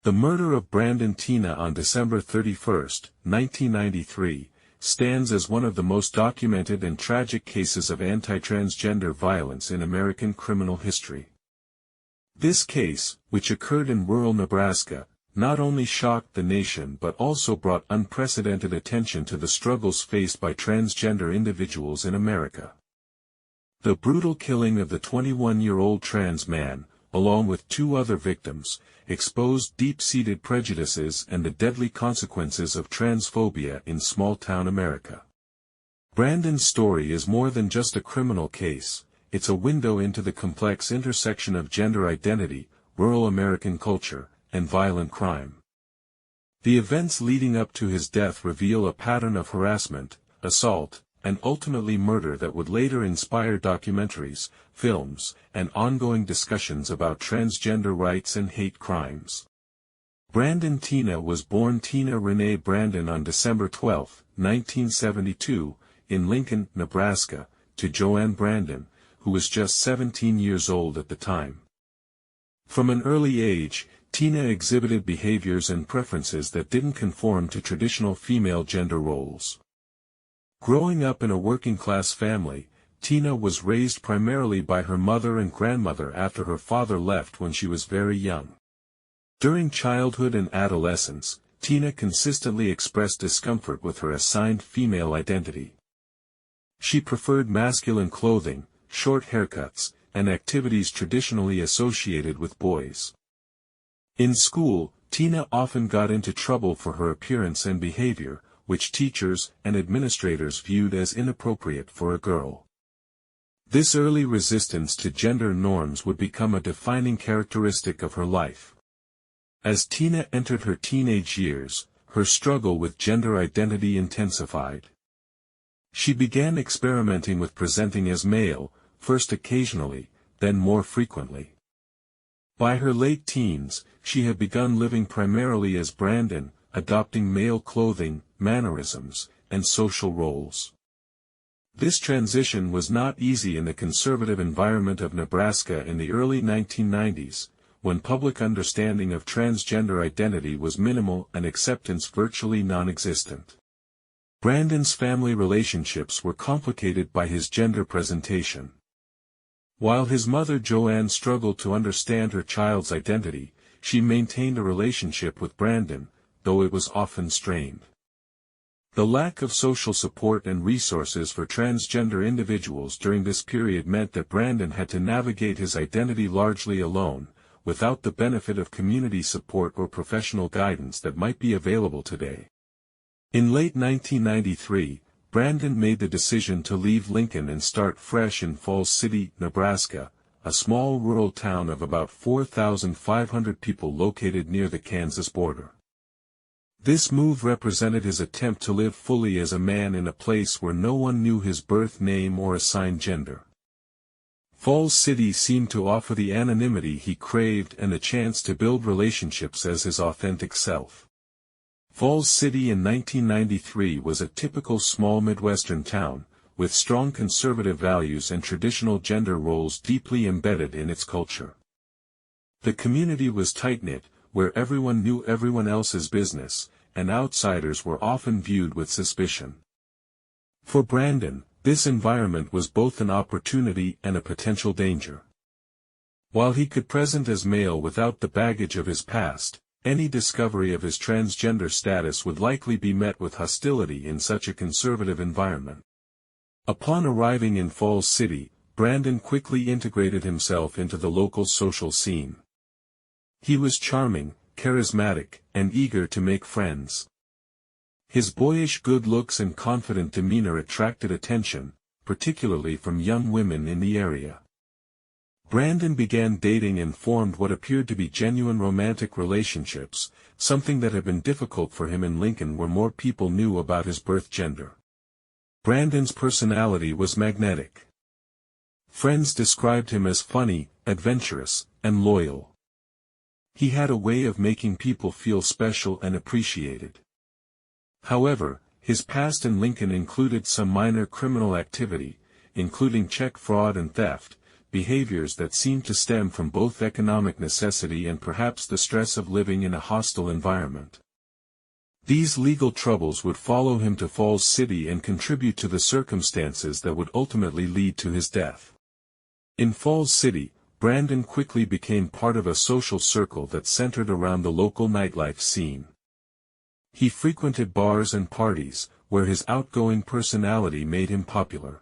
The murder of Brandon Teena on December 31, 1993, stands as one of the most documented and tragic cases of anti-transgender violence in American criminal history. This case, which occurred in rural Nebraska, not only shocked the nation but also brought unprecedented attention to the struggles faced by transgender individuals in America. The brutal killing of the 21-year-old trans man, along with two other victims, exposed deep-seated prejudices and the deadly consequences of transphobia in small-town America. Brandon's story is more than just a criminal case, it's a window into the complex intersection of gender identity, rural American culture, and violent crime. The events leading up to his death reveal a pattern of harassment, assault, and ultimately murder that would later inspire documentaries, films, and ongoing discussions about transgender rights and hate crimes. Brandon Teena was born Teena Renee Brandon on December 12, 1972, in Lincoln, Nebraska, to Joanne Brandon, who was just 17 years old at the time. From an early age, Teena exhibited behaviors and preferences that didn't conform to traditional female gender roles. Growing up in a working-class family, Teena was raised primarily by her mother and grandmother after her father left when she was very young. During childhood and adolescence, Teena consistently expressed discomfort with her assigned female identity. She preferred masculine clothing, short haircuts, and activities traditionally associated with boys. In school, Teena often got into trouble for her appearance and behavior, which teachers and administrators viewed as inappropriate for a girl. This early resistance to gender norms would become a defining characteristic of her life. As Teena entered her teenage years, her struggle with gender identity intensified. She began experimenting with presenting as male, first occasionally, then more frequently. By her late teens, she had begun living primarily as Brandon, adopting male clothing, mannerisms, and social roles. This transition was not easy in the conservative environment of Nebraska in the early 1990s, when public understanding of transgender identity was minimal and acceptance virtually non-existent. Brandon's family relationships were complicated by his gender presentation. While his mother Joanne struggled to understand her child's identity, she maintained a relationship with Brandon, though it was often strained. The lack of social support and resources for transgender individuals during this period meant that Brandon had to navigate his identity largely alone, without the benefit of community support or professional guidance that might be available today. In late 1993, Brandon made the decision to leave Lincoln and start fresh in Falls City, Nebraska, a small rural town of about 4,500 people located near the Kansas border. This move represented his attempt to live fully as a man in a place where no one knew his birth name or assigned gender. Falls City seemed to offer the anonymity he craved and the chance to build relationships as his authentic self. Falls City in 1993 was a typical small Midwestern town, with strong conservative values and traditional gender roles deeply embedded in its culture. The community was tight-knit, where everyone knew everyone else's business, and outsiders were often viewed with suspicion. For Brandon, this environment was both an opportunity and a potential danger. While he could present as male without the baggage of his past, any discovery of his transgender status would likely be met with hostility in such a conservative environment. Upon arriving in Falls City, Brandon quickly integrated himself into the local social scene. He was charming, charismatic, and eager to make friends. His boyish good looks and confident demeanor attracted attention, particularly from young women in the area. Brandon began dating and formed what appeared to be genuine romantic relationships, something that had been difficult for him in Lincoln where more people knew about his birth gender. Brandon's personality was magnetic. Friends described him as funny, adventurous, and loyal. He had a way of making people feel special and appreciated. However, his past in Lincoln included some minor criminal activity, including check fraud and theft, behaviors that seemed to stem from both economic necessity and perhaps the stress of living in a hostile environment. These legal troubles would follow him to Falls City and contribute to the circumstances that would ultimately lead to his death. In Falls City, Brandon quickly became part of a social circle that centered around the local nightlife scene. He frequented bars and parties, where his outgoing personality made him popular.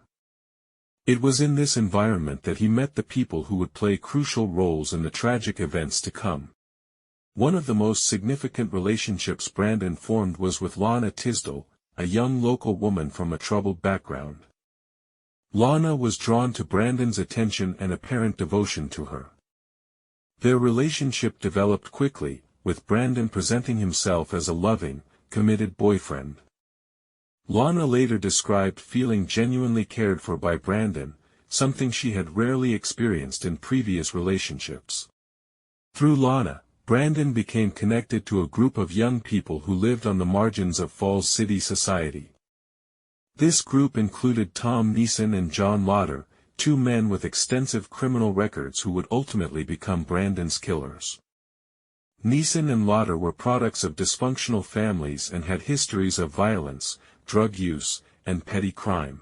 It was in this environment that he met the people who would play crucial roles in the tragic events to come. One of the most significant relationships Brandon formed was with Lana Tisdall, a young local woman from a troubled background. Lana was drawn to Brandon's attention and apparent devotion to her. Their relationship developed quickly, with Brandon presenting himself as a loving, committed boyfriend. Lana later described feeling genuinely cared for by Brandon, something she had rarely experienced in previous relationships. Through Lana, Brandon became connected to a group of young people who lived on the margins of Falls City society. This group included Tom Neeson and John Lauder, two men with extensive criminal records who would ultimately become Brandon's killers. Neeson and Lauder were products of dysfunctional families and had histories of violence, drug use, and petty crime.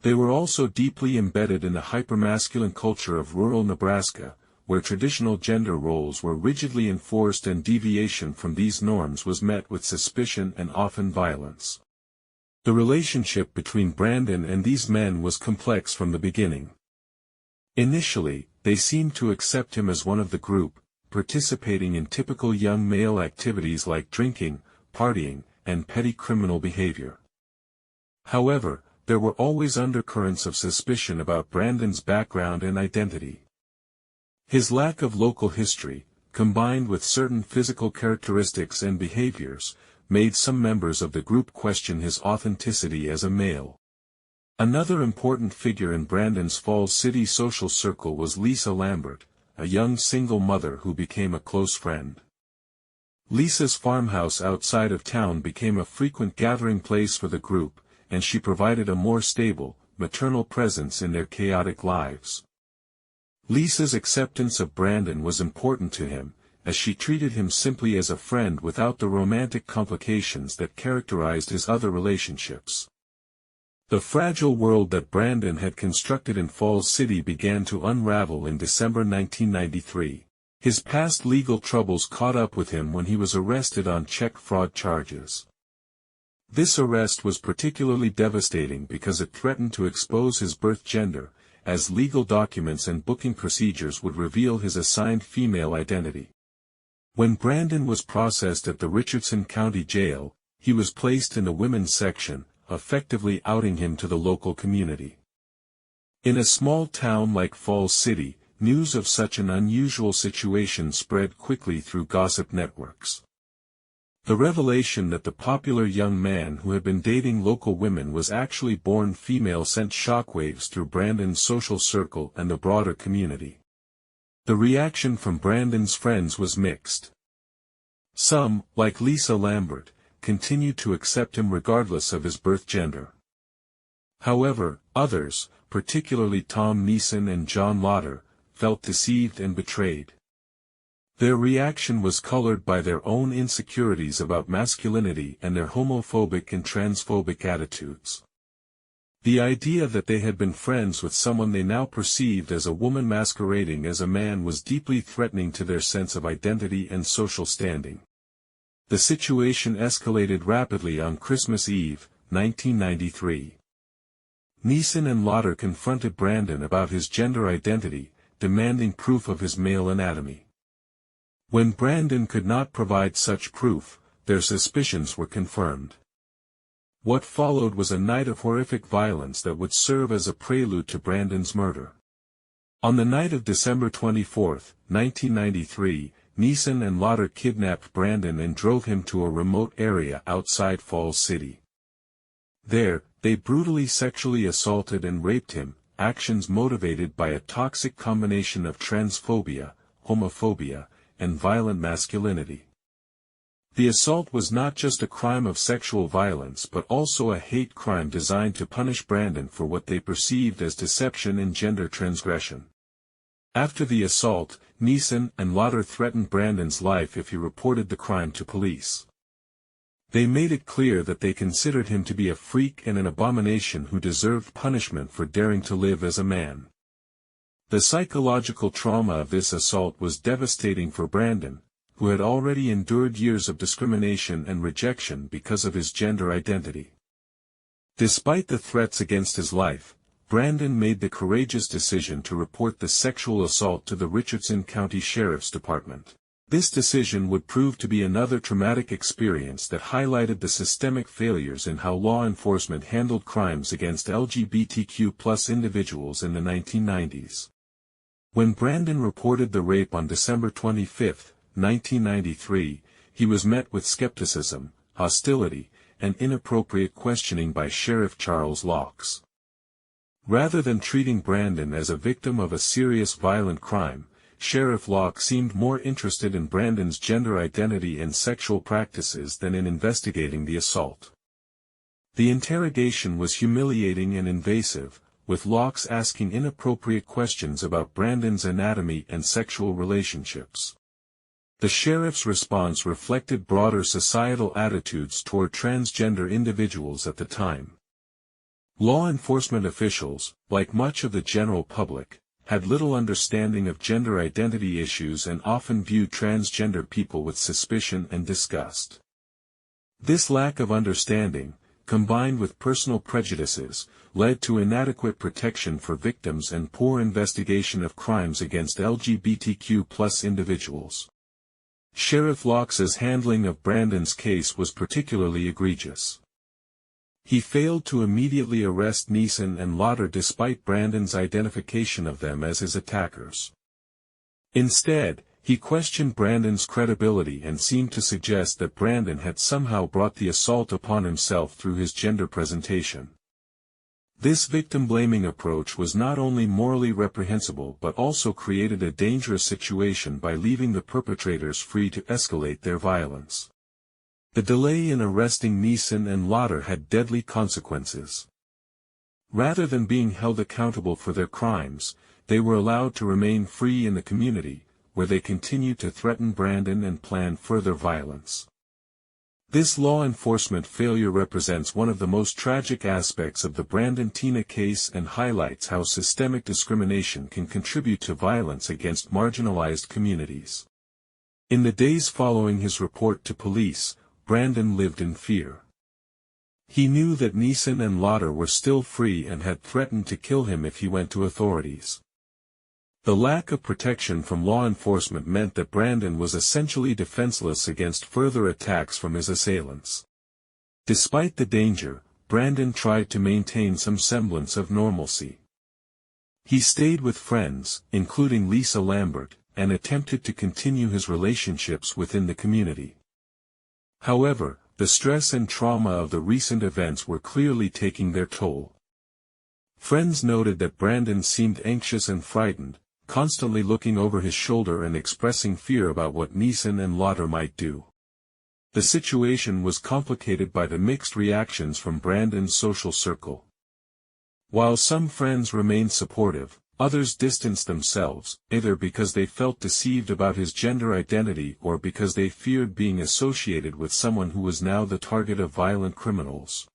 They were also deeply embedded in the hypermasculine culture of rural Nebraska, where traditional gender roles were rigidly enforced and deviation from these norms was met with suspicion and often violence. The relationship between Brandon and these men was complex from the beginning. Initially, they seemed to accept him as one of the group, participating in typical young male activities like drinking, partying, and petty criminal behavior. However, there were always undercurrents of suspicion about Brandon's background and identity. His lack of local history, combined with certain physical characteristics and behaviors, made some members of the group question his authenticity as a male. Another important figure in Brandon's Falls City social circle was Lisa Lambert, a young single mother who became a close friend. Lisa's farmhouse outside of town became a frequent gathering place for the group, and she provided a more stable, maternal presence in their chaotic lives. Lisa's acceptance of Brandon was important to him, as she treated him simply as a friend without the romantic complications that characterized his other relationships. The fragile world that Brandon had constructed in Falls City began to unravel in December 1993. His past legal troubles caught up with him when he was arrested on check fraud charges. This arrest was particularly devastating because it threatened to expose his birth gender, as legal documents and booking procedures would reveal his assigned female identity. When Brandon was processed at the Richardson County Jail, he was placed in the women's section, effectively outing him to the local community. In a small town like Falls City, news of such an unusual situation spread quickly through gossip networks. The revelation that the popular young man who had been dating local women was actually born female sent shockwaves through Brandon's social circle and the broader community. The reaction from Brandon's friends was mixed. Some, like Lisa Lambert, continued to accept him regardless of his birth gender. However, others, particularly Tom Neeson and John Lauder, felt deceived and betrayed. Their reaction was colored by their own insecurities about masculinity and their homophobic and transphobic attitudes. The idea that they had been friends with someone they now perceived as a woman masquerading as a man was deeply threatening to their sense of identity and social standing. The situation escalated rapidly on Christmas Eve, 1993. Neeson and Lauder confronted Brandon about his gender identity, demanding proof of his male anatomy. When Brandon could not provide such proof, their suspicions were confirmed. What followed was a night of horrific violence that would serve as a prelude to Brandon's murder. On the night of December 24, 1993, Neeson and Lauder kidnapped Brandon and drove him to a remote area outside Falls City. There, they brutally sexually assaulted and raped him, actions motivated by a toxic combination of transphobia, homophobia, and violent masculinity. The assault was not just a crime of sexual violence but also a hate crime designed to punish Brandon for what they perceived as deception and gender transgression. After the assault, Neeson and Lauder threatened Brandon's life if he reported the crime to police. They made it clear that they considered him to be a freak and an abomination who deserved punishment for daring to live as a man. The psychological trauma of this assault was devastating for Brandon, who had already endured years of discrimination and rejection because of his gender identity. Despite the threats against his life, Brandon made the courageous decision to report the sexual assault to the Richardson County Sheriff's Department. This decision would prove to be another traumatic experience that highlighted the systemic failures in how law enforcement handled crimes against LGBTQ+ individuals in the 1990s. When Brandon reported the rape on December 25, 1993, he was met with skepticism, hostility, and inappropriate questioning by Sheriff Charles Laux. Rather than treating Brandon as a victim of a serious violent crime, Sheriff Laux seemed more interested in Brandon's gender identity and sexual practices than in investigating the assault. The interrogation was humiliating and invasive, with Laux asking inappropriate questions about Brandon's anatomy and sexual relationships. The sheriff's response reflected broader societal attitudes toward transgender individuals at the time. Law enforcement officials, like much of the general public, had little understanding of gender identity issues and often viewed transgender people with suspicion and disgust. This lack of understanding, combined with personal prejudices, led to inadequate protection for victims and poor investigation of crimes against LGBTQ+ individuals. Sheriff Laux's handling of Brandon's case was particularly egregious. He failed to immediately arrest Neeson and Lauder despite Brandon's identification of them as his attackers. Instead, he questioned Brandon's credibility and seemed to suggest that Brandon had somehow brought the assault upon himself through his gender presentation. This victim-blaming approach was not only morally reprehensible but also created a dangerous situation by leaving the perpetrators free to escalate their violence. The delay in arresting Neeson and Lauder had deadly consequences. Rather than being held accountable for their crimes, they were allowed to remain free in the community, where they continued to threaten Brandon and plan further violence. This law enforcement failure represents one of the most tragic aspects of the Brandon-Teena case and highlights how systemic discrimination can contribute to violence against marginalized communities. In the days following his report to police, Brandon lived in fear. He knew that Neeson and Lauder were still free and had threatened to kill him if he went to authorities. The lack of protection from law enforcement meant that Brandon was essentially defenseless against further attacks from his assailants. Despite the danger, Brandon tried to maintain some semblance of normalcy. He stayed with friends, including Lisa Lambert, and attempted to continue his relationships within the community. However, the stress and trauma of the recent events were clearly taking their toll. Friends noted that Brandon seemed anxious and frightened, constantly looking over his shoulder and expressing fear about what Neeson and Lauder might do. The situation was complicated by the mixed reactions from Brandon's social circle. While some friends remained supportive, others distanced themselves, either because they felt deceived about his gender identity or because they feared being associated with someone who was now the target of violent criminals.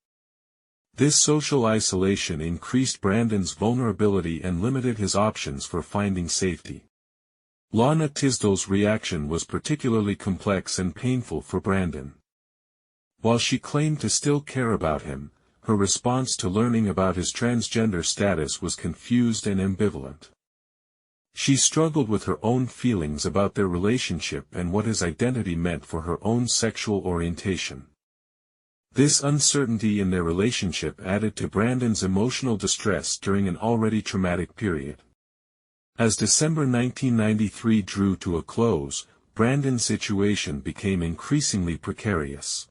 This social isolation increased Brandon's vulnerability and limited his options for finding safety. Lana Tisdale's reaction was particularly complex and painful for Brandon. While she claimed to still care about him, her response to learning about his transgender status was confused and ambivalent. She struggled with her own feelings about their relationship and what his identity meant for her own sexual orientation. This uncertainty in their relationship added to Brandon's emotional distress during an already traumatic period. As December 1993 drew to a close, Brandon's situation became increasingly precarious.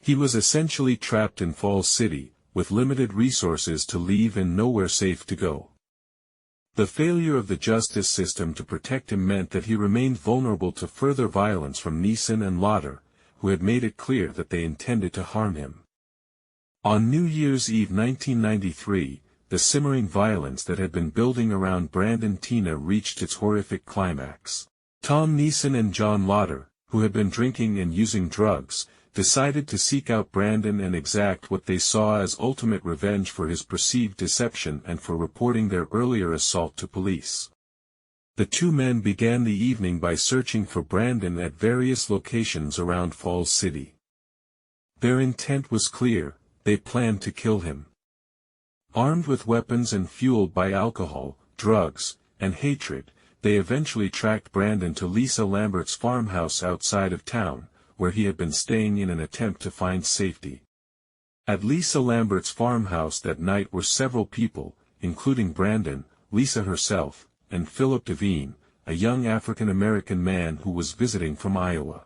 He was essentially trapped in Falls City, with limited resources to leave and nowhere safe to go. The failure of the justice system to protect him meant that he remained vulnerable to further violence from Neeson and Lauder, who had made it clear that they intended to harm him. On New Year's Eve 1993, the simmering violence that had been building around Brandon Teena reached its horrific climax. Tom Neeson and John Lauder, who had been drinking and using drugs, decided to seek out Brandon and exact what they saw as ultimate revenge for his perceived deception and for reporting their earlier assault to police. The two men began the evening by searching for Brandon at various locations around Falls City. Their intent was clear: they planned to kill him. Armed with weapons and fueled by alcohol, drugs, and hatred, they eventually tracked Brandon to Lisa Lambert's farmhouse outside of town, where he had been staying in an attempt to find safety. At Lisa Lambert's farmhouse that night were several people, including Brandon, Lisa herself, and Philip Devine, a young African-American man who was visiting from Iowa.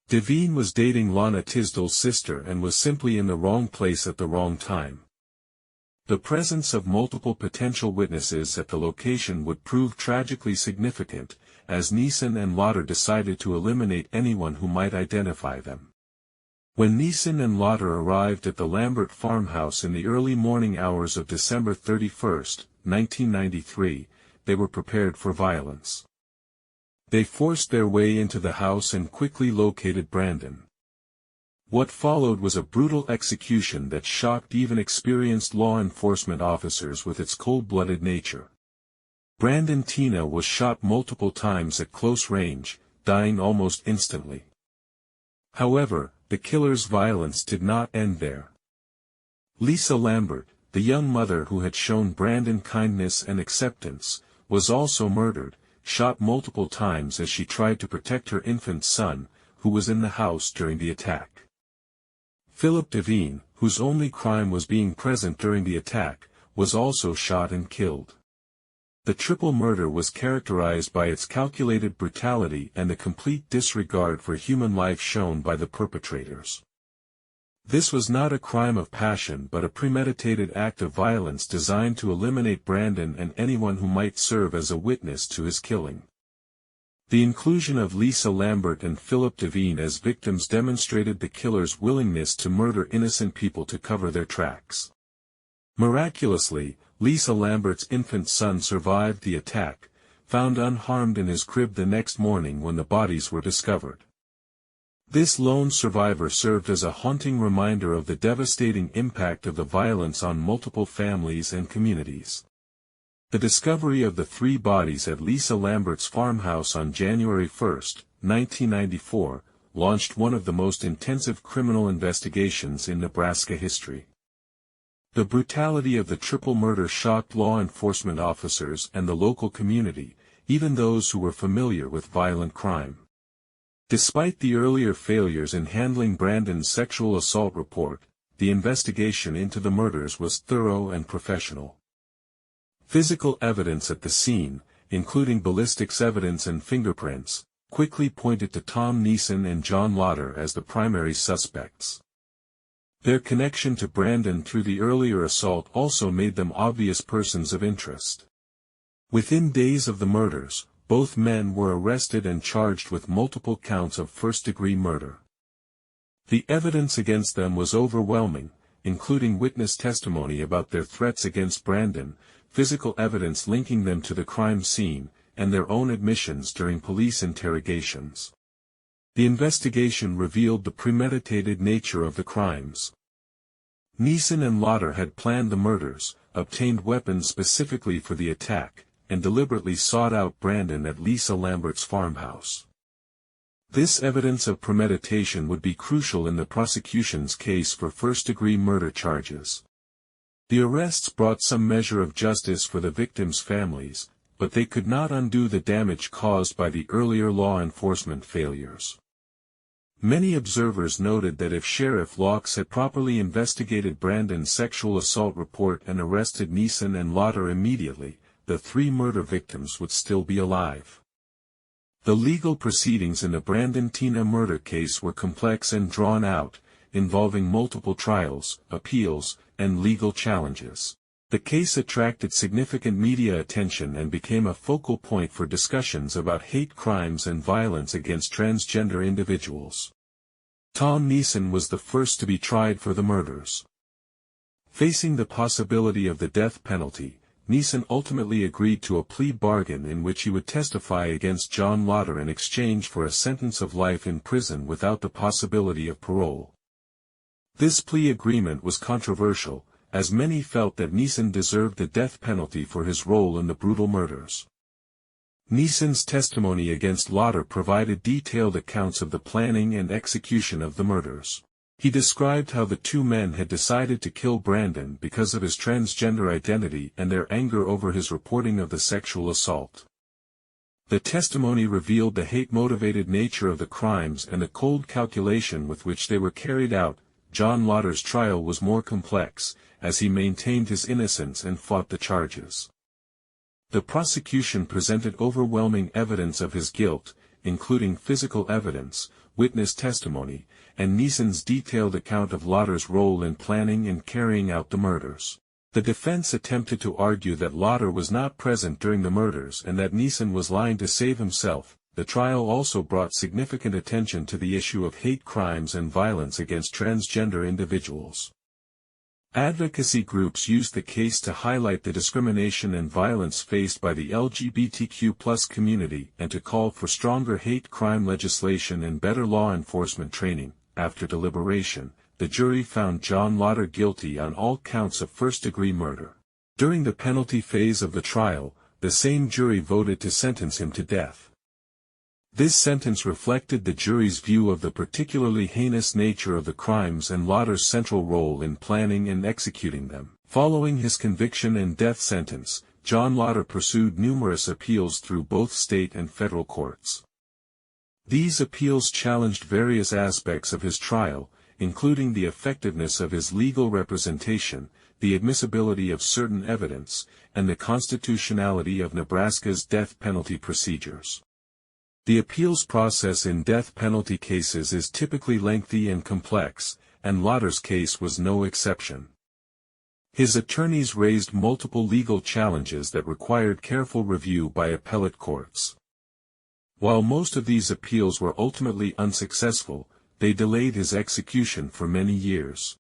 Devine was dating Lana Tisdale's sister and was simply in the wrong place at the wrong time. The presence of multiple potential witnesses at the location would prove tragically significant, as Neeson and Lauder decided to eliminate anyone who might identify them. When Neeson and Lauder arrived at the Lambert farmhouse in the early morning hours of December 31, 1993, they were prepared for violence. They forced their way into the house and quickly located Brandon. What followed was a brutal execution that shocked even experienced law enforcement officers with its cold-blooded nature. Brandon Teena was shot multiple times at close range, dying almost instantly. However, the killer's violence did not end there. Lisa Lambert, the young mother who had shown Brandon kindness and acceptance, was also murdered, shot multiple times as she tried to protect her infant son, who was in the house during the attack. Philip Devine, whose only crime was being present during the attack, was also shot and killed. The triple murder was characterized by its calculated brutality and the complete disregard for human life shown by the perpetrators. This was not a crime of passion but a premeditated act of violence designed to eliminate Brandon and anyone who might serve as a witness to his killing. The inclusion of Lisa Lambert and Philip Devine as victims demonstrated the killer's willingness to murder innocent people to cover their tracks. Miraculously, Lisa Lambert's infant son survived the attack, found unharmed in his crib the next morning when the bodies were discovered. This lone survivor served as a haunting reminder of the devastating impact of the violence on multiple families and communities. The discovery of the three bodies at Lisa Lambert's farmhouse on January 1, 1994, launched one of the most intensive criminal investigations in Nebraska history. The brutality of the triple murder shocked law enforcement officers and the local community, even those who were familiar with violent crime. Despite the earlier failures in handling Brandon's sexual assault report, the investigation into the murders was thorough and professional. Physical evidence at the scene, including ballistics evidence and fingerprints, quickly pointed to Tom Neeson and John Lauder as the primary suspects. Their connection to Brandon through the earlier assault also made them obvious persons of interest. Within days of the murders, both men were arrested and charged with multiple counts of first-degree murder. The evidence against them was overwhelming, including witness testimony about their threats against Brandon, physical evidence linking them to the crime scene, and their own admissions during police interrogations. The investigation revealed the premeditated nature of the crimes. Neeson and Lauder had planned the murders, obtained weapons specifically for the attack, and deliberately sought out Brandon at Lisa Lambert's farmhouse. This evidence of premeditation would be crucial in the prosecution's case for first-degree murder charges. The arrests brought some measure of justice for the victims' families, but they could not undo the damage caused by the earlier law enforcement failures. Many observers noted that if Sheriff Laux had properly investigated Brandon's sexual assault report and arrested Neeson and Lauder immediately, the three murder victims would still be alive. The legal proceedings in the Brandon Teena murder case were complex and drawn out, involving multiple trials, appeals, and legal challenges. The case attracted significant media attention and became a focal point for discussions about hate crimes and violence against transgender individuals. Tom Neeson was the first to be tried for the murders. Facing the possibility of the death penalty, Neeson ultimately agreed to a plea bargain in which he would testify against John Lauder in exchange for a sentence of life in prison without the possibility of parole. This plea agreement was controversial, as many felt that Neeson deserved the death penalty for his role in the brutal murders. Neeson's testimony against Lauder provided detailed accounts of the planning and execution of the murders. He described how the two men had decided to kill Brandon because of his transgender identity and their anger over his reporting of the sexual assault. The testimony revealed the hate-motivated nature of the crimes and the cold calculation with which they were carried out. John Lauder's trial was more complex, as he maintained his innocence and fought the charges. The prosecution presented overwhelming evidence of his guilt, including physical evidence, witness testimony, and Neeson's detailed account of Lauder's role in planning and carrying out the murders. The defense attempted to argue that Lauder was not present during the murders and that Neeson was lying to save himself. The trial also brought significant attention to the issue of hate crimes and violence against transgender individuals. Advocacy groups used the case to highlight the discrimination and violence faced by the LGBTQ+ community and to call for stronger hate crime legislation and better law enforcement training. After deliberation, the jury found John Lauder guilty on all counts of first-degree murder. During the penalty phase of the trial, the same jury voted to sentence him to death. This sentence reflected the jury's view of the particularly heinous nature of the crimes and Lauder's central role in planning and executing them. Following his conviction and death sentence, John Lauder pursued numerous appeals through both state and federal courts. These appeals challenged various aspects of his trial, including the effectiveness of his legal representation, the admissibility of certain evidence, and the constitutionality of Nebraska's death penalty procedures. The appeals process in death penalty cases is typically lengthy and complex, and Lauder's case was no exception. His attorneys raised multiple legal challenges that required careful review by appellate courts. While most of these appeals were ultimately unsuccessful, they delayed his execution for many years.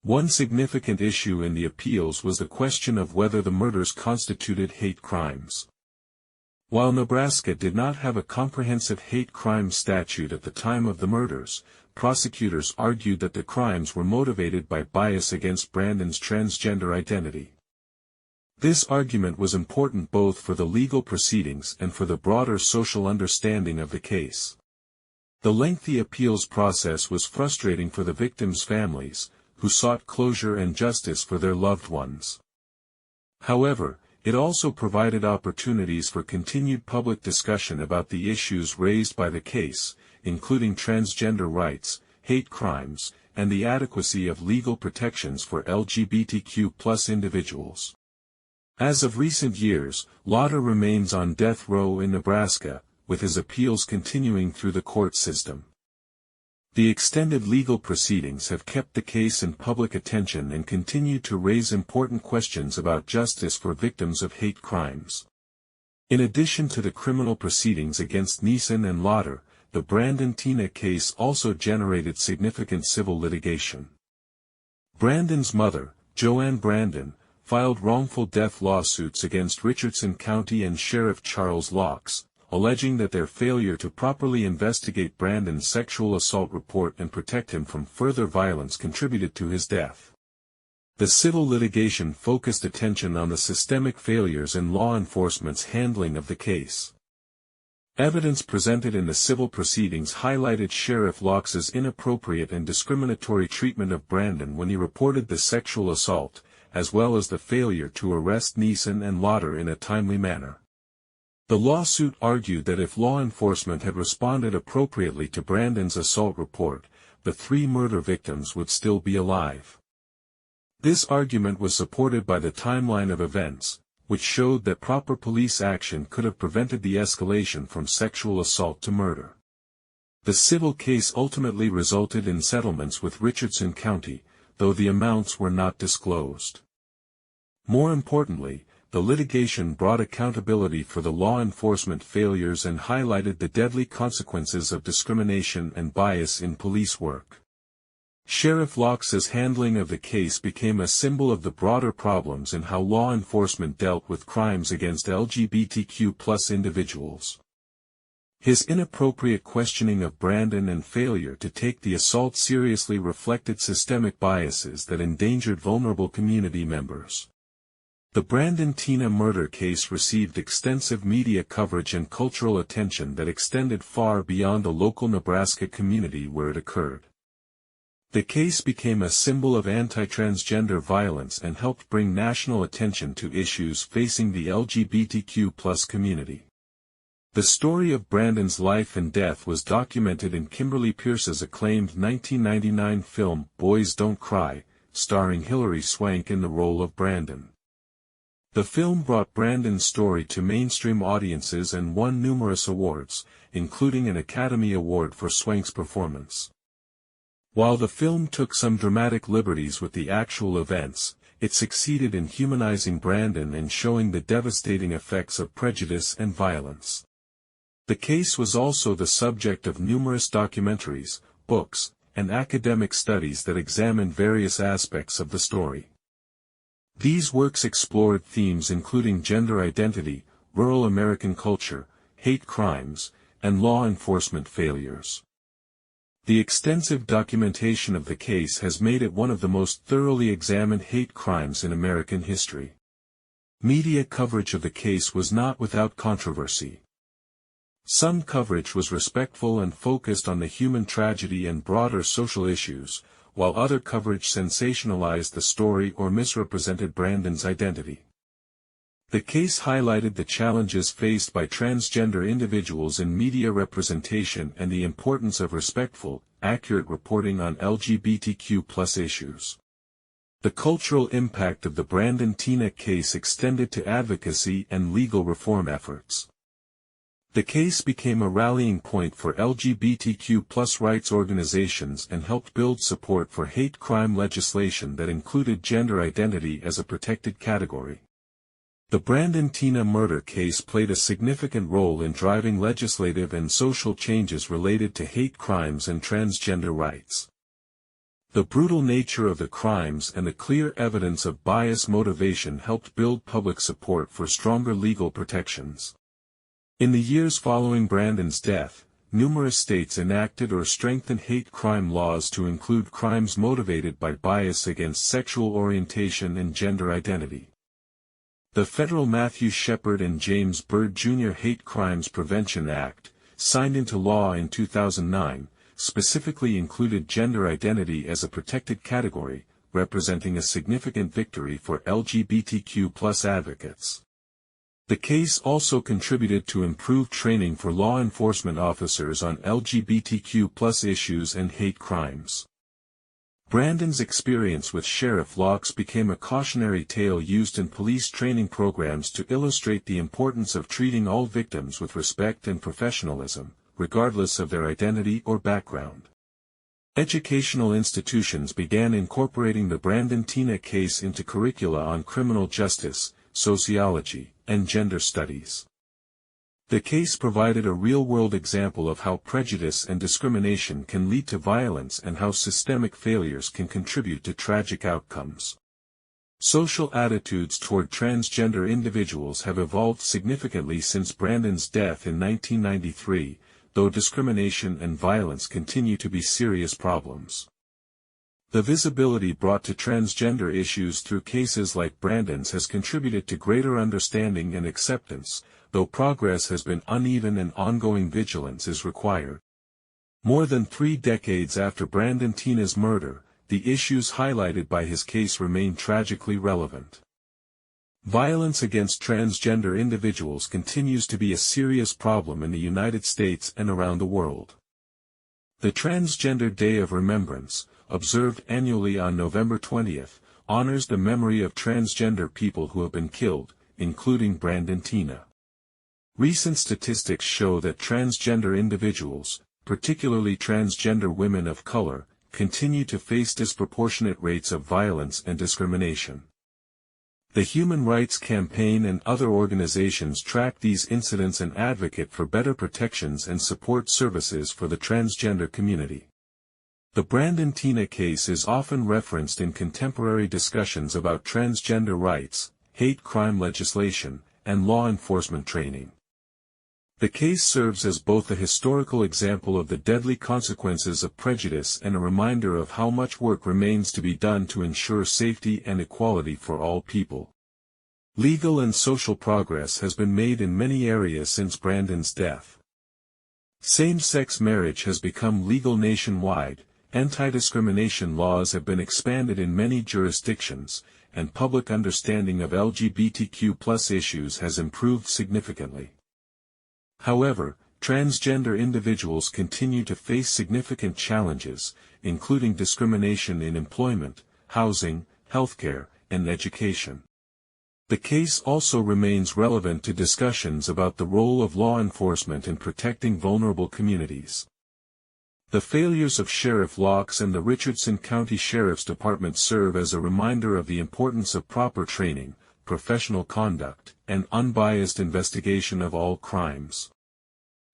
One significant issue in the appeals was the question of whether the murders constituted hate crimes. While Nebraska did not have a comprehensive hate crime statute at the time of the murders, prosecutors argued that the crimes were motivated by bias against Brandon's transgender identity. This argument was important both for the legal proceedings and for the broader social understanding of the case. The lengthy appeals process was frustrating for the victims' families, who sought closure and justice for their loved ones. However, it also provided opportunities for continued public discussion about the issues raised by the case, including transgender rights, hate crimes, and the adequacy of legal protections for LGBTQ+ individuals. As of recent years, Lauder remains on death row in Nebraska, with his appeals continuing through the court system. The extended legal proceedings have kept the case in public attention and continue to raise important questions about justice for victims of hate crimes. In addition to the criminal proceedings against Neeson and Lauder, the Teena case also generated significant civil litigation. Brandon's mother, Joanne Brandon, filed wrongful death lawsuits against Richardson County and Sheriff Charles Laux, alleging that their failure to properly investigate Brandon's sexual assault report and protect him from further violence contributed to his death. The civil litigation focused attention on the systemic failures in law enforcement's handling of the case. Evidence presented in the civil proceedings highlighted Sheriff Laux's inappropriate and discriminatory treatment of Brandon when he reported the sexual assault, as well as the failure to arrest Neeson and Lauder in a timely manner. The lawsuit argued that if law enforcement had responded appropriately to Brandon's assault report, the 3 murder victims would still be alive. This argument was supported by the timeline of events, which showed that proper police action could have prevented the escalation from sexual assault to murder. The civil case ultimately resulted in settlements with Richardson County, though the amounts were not disclosed. More importantly, the litigation brought accountability for the law enforcement failures and highlighted the deadly consequences of discrimination and bias in police work. Sheriff Laux' handling of the case became a symbol of the broader problems in how law enforcement dealt with crimes against LGBTQ+ individuals. His inappropriate questioning of Brandon and failure to take the assault seriously reflected systemic biases that endangered vulnerable community members. The Brandon Teena murder case received extensive media coverage and cultural attention that extended far beyond the local Nebraska community where it occurred. The case became a symbol of anti-transgender violence and helped bring national attention to issues facing the LGBTQ+ community. The story of Brandon's life and death was documented in Kimberly Peirce's acclaimed 1999 film Boys Don't Cry, starring Hilary Swank in the role of Brandon. The film brought Brandon's story to mainstream audiences and won numerous awards, including an Academy Award for Swank's performance. While the film took some dramatic liberties with the actual events, it succeeded in humanizing Brandon and showing the devastating effects of prejudice and violence. The case was also the subject of numerous documentaries, books, and academic studies that examined various aspects of the story. These works explored themes including gender identity, rural American culture, hate crimes, and law enforcement failures. The extensive documentation of the case has made it one of the most thoroughly examined hate crimes in American history. Media coverage of the case was not without controversy. Some coverage was respectful and focused on the human tragedy and broader social issues, while other coverage sensationalized the story or misrepresented Brandon's identity. The case highlighted the challenges faced by transgender individuals in media representation and the importance of respectful, accurate reporting on LGBTQ+ issues. The cultural impact of the Brandon Teena case extended to advocacy and legal reform efforts. The case became a rallying point for LGBTQ+ rights organizations and helped build support for hate crime legislation that included gender identity as a protected category. The Brandon Teena murder case played a significant role in driving legislative and social changes related to hate crimes and transgender rights. The brutal nature of the crimes and the clear evidence of bias motivation helped build public support for stronger legal protections. In the years following Brandon's death, numerous states enacted or strengthened hate crime laws to include crimes motivated by bias against sexual orientation and gender identity. The federal Matthew Shepard and James Byrd Jr. Hate Crimes Prevention Act, signed into law in 2009, specifically included gender identity as a protected category, representing a significant victory for LGBTQ+ advocates. The case also contributed to improved training for law enforcement officers on LGBTQ+ issues and hate crimes. Brandon's experience with Sheriff Laux became a cautionary tale used in police training programs to illustrate the importance of treating all victims with respect and professionalism, regardless of their identity or background. Educational institutions began incorporating the Brandon Teena case into curricula on criminal justice, sociology, and gender studies. The case provided a real-world example of how prejudice and discrimination can lead to violence and how systemic failures can contribute to tragic outcomes. Social attitudes toward transgender individuals have evolved significantly since Brandon's death in 1993, though discrimination and violence continue to be serious problems. The visibility brought to transgender issues through cases like Brandon's has contributed to greater understanding and acceptance, though progress has been uneven and ongoing vigilance is required. More than 3 decades after Brandon Teena's murder, the issues highlighted by his case remain tragically relevant. Violence against transgender individuals continues to be a serious problem in the United States and around the world. The Transgender Day of Remembrance, observed annually on November 20th, honors the memory of transgender people who have been killed, including Brandon Teena. Recent statistics show that transgender individuals, particularly transgender women of color, continue to face disproportionate rates of violence and discrimination. The Human Rights Campaign and other organizations track these incidents and advocate for better protections and support services for the transgender community. The Brandon Teena case is often referenced in contemporary discussions about transgender rights, hate crime legislation, and law enforcement training. The case serves as both a historical example of the deadly consequences of prejudice and a reminder of how much work remains to be done to ensure safety and equality for all people. Legal and social progress has been made in many areas since Brandon's death. Same-sex marriage has become legal nationwide, anti-discrimination laws have been expanded in many jurisdictions, and public understanding of LGBTQ+ issues has improved significantly. However, transgender individuals continue to face significant challenges, including discrimination in employment, housing, healthcare, and education. The case also remains relevant to discussions about the role of law enforcement in protecting vulnerable communities. The failures of Sheriff Locks and the Richardson County Sheriff's Department serve as a reminder of the importance of proper training, professional conduct, and unbiased investigation of all crimes.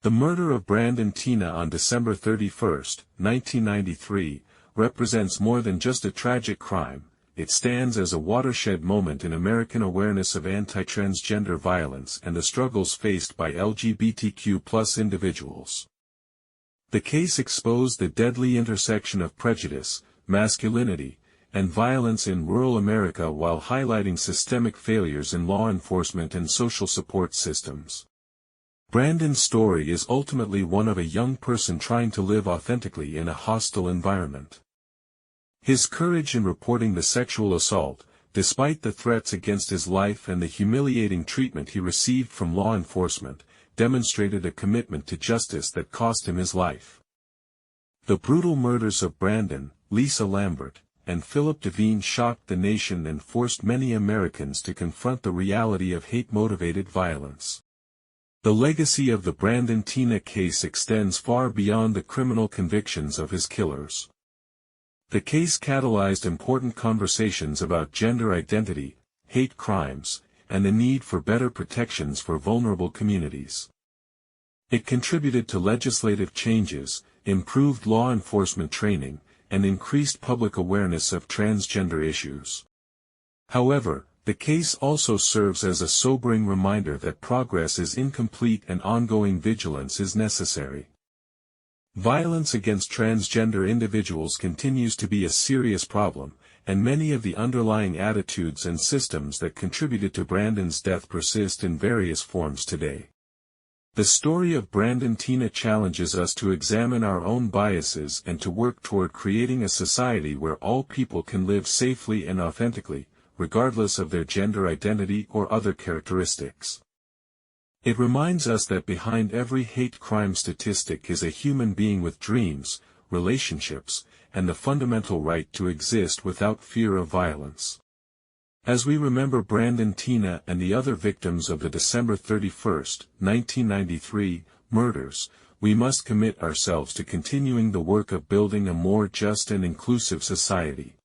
The murder of Brandon Teena on December 31, 1993, represents more than just a tragic crime. It stands as a watershed moment in American awareness of anti-transgender violence and the struggles faced by LGBTQ+ individuals. The case exposed the deadly intersection of prejudice, masculinity, and violence in rural America while highlighting systemic failures in law enforcement and social support systems. Brandon's story is ultimately one of a young person trying to live authentically in a hostile environment. His courage in reporting the sexual assault, despite the threats against his life and the humiliating treatment he received from law enforcement, demonstrated a commitment to justice that cost him his life. The brutal murders of Brandon, Lisa Lambert, and Philip Devine shocked the nation and forced many Americans to confront the reality of hate-motivated violence. The legacy of the Brandon Teena case extends far beyond the criminal convictions of his killers. The case catalyzed important conversations about gender identity, hate crimes, and the need for better protections for vulnerable communities. It contributed to legislative changes, improved law enforcement training, and increased public awareness of transgender issues. However, the case also serves as a sobering reminder that progress is incomplete and ongoing vigilance is necessary. Violence against transgender individuals continues to be a serious problem, and many of the underlying attitudes and systems that contributed to Brandon's death persist in various forms today. The story of Brandon Teena challenges us to examine our own biases and to work toward creating a society where all people can live safely and authentically, regardless of their gender identity or other characteristics. It reminds us that behind every hate crime statistic is a human being with dreams, relationships, and the fundamental right to exist without fear of violence. As we remember Brandon Teena and the other victims of the December 31, 1993, murders, we must commit ourselves to continuing the work of building a more just and inclusive society.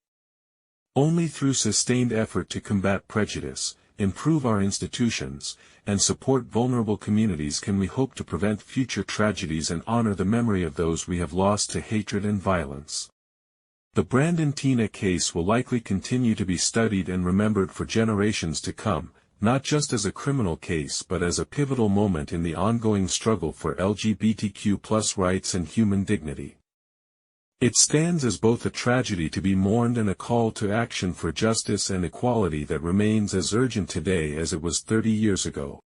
Only through sustained effort to combat prejudice, improve our institutions, and support vulnerable communities can we hope to prevent future tragedies and honor the memory of those we have lost to hatred and violence. The Brandon Teena case will likely continue to be studied and remembered for generations to come, not just as a criminal case but as a pivotal moment in the ongoing struggle for LGBTQ+ rights and human dignity. It stands as both a tragedy to be mourned and a call to action for justice and equality that remains as urgent today as it was 30 years ago.